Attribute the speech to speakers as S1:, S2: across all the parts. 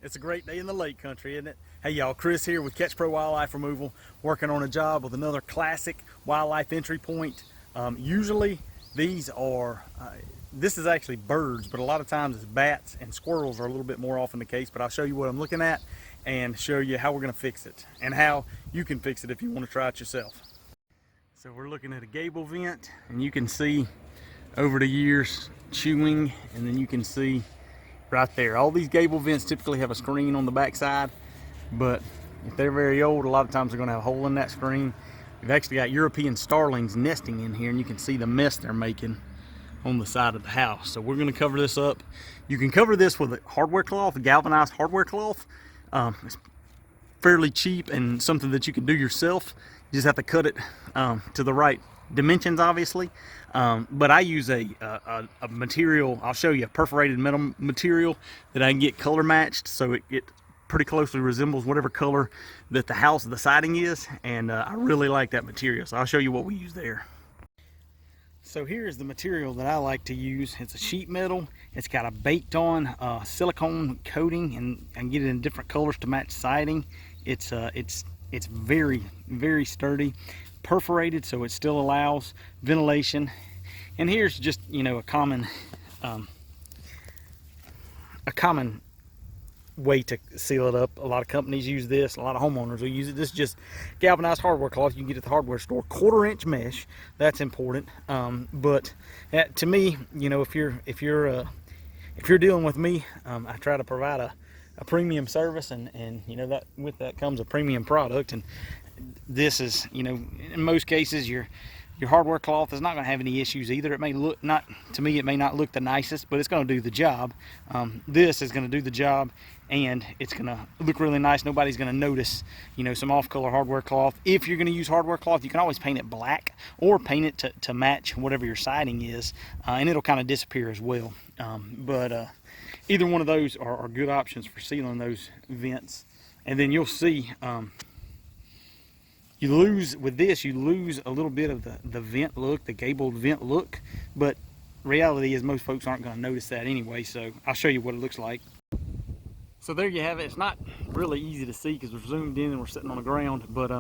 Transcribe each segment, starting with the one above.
S1: It's a great day in the lake country, isn't it? Hey y'all, Chris here with CatchPro Wildlife Removal, working on a job with another classic wildlife entry point. Usually these are, this is actually birds, but a lot of times it's bats and squirrels are a little bit more often the case, but I'll show you what I'm looking at and show you how we're gonna fix it and how you can fix it if you wanna try it yourself. So we're looking at a gable vent, and you can see over the years chewing, and then you can see right there. All these gable vents typically have a screen on the back side, but if they're very old, a lot of times they're going to have a hole in that screen. We've actually got European Starlings nesting in here, and you can see the mess they're making on the side of the house. So we're going to cover this up. You can cover this with a hardware cloth, a galvanized hardware cloth. It's fairly cheap and something that you can do yourself. You just have to cut it to the right dimensions, obviously. But I use a material, I'll show you, a perforated metal material that I can get color matched, so it pretty closely resembles whatever color that the siding is, and I really like that material, so I'll show you what we use there. So here's the material that I like to use. It's a sheet metal. It's got a baked on silicone coating, and I can get it in different colors to match siding. It's very, very sturdy, perforated, so it still allows ventilation. And here's just, you know, a common way to seal it up. A lot of companies use this, a lot of homeowners will use it. This is just galvanized hardware cloth you can get at the hardware store. 1/4 inch mesh, that's important. But to me, you know, if you're dealing with me, I try to provide a premium service, and you know, that with that comes a premium product. And this is, you know, in most cases your hardware cloth is not going to have any issues either. It may look, not to me, it may not look the nicest, but it's going to do the job. This is going to do the job, and it's going to look really nice. Nobody's going to notice, you know, some off-color hardware cloth. If you're going to use hardware cloth, you can always paint it black or paint it to match whatever your siding is, and it'll kind of disappear as well. But either one of those are good options for sealing those vents. And then you'll see, you lose a little bit of the vent look, the gabled vent look, but reality is most folks aren't going to notice that anyway, so I'll show you what it looks like. So there you have it. It's not really easy to see because we're zoomed in and we're sitting on the ground, but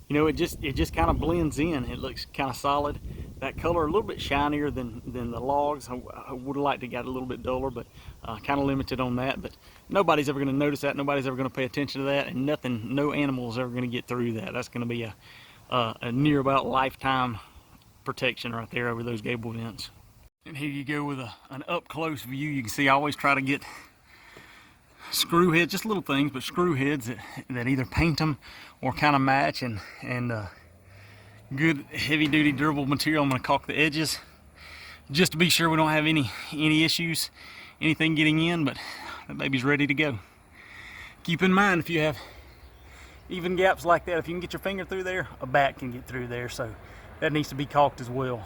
S1: you know, it just kind of blends in. It looks kind of solid. That color a little bit shinier than the logs. I would have liked to get a little bit duller, but kind of limited on that. But nobody's ever going to notice that. Nobody's ever going to pay attention to that, and no animal is ever going to get through that. That's going to be a near about lifetime protection right there over those gable vents. And here you go with an up close view. You can see I always try to get screw heads, just little things, but screw heads that either paint them or kind of match, and good heavy duty durable material. I'm going to caulk the edges just to be sure we don't have any issues, anything getting in, but that baby's ready to go. Keep in mind, if you have even gaps like that, if you can get your finger through there, a bat can get through there, so that needs to be caulked as well.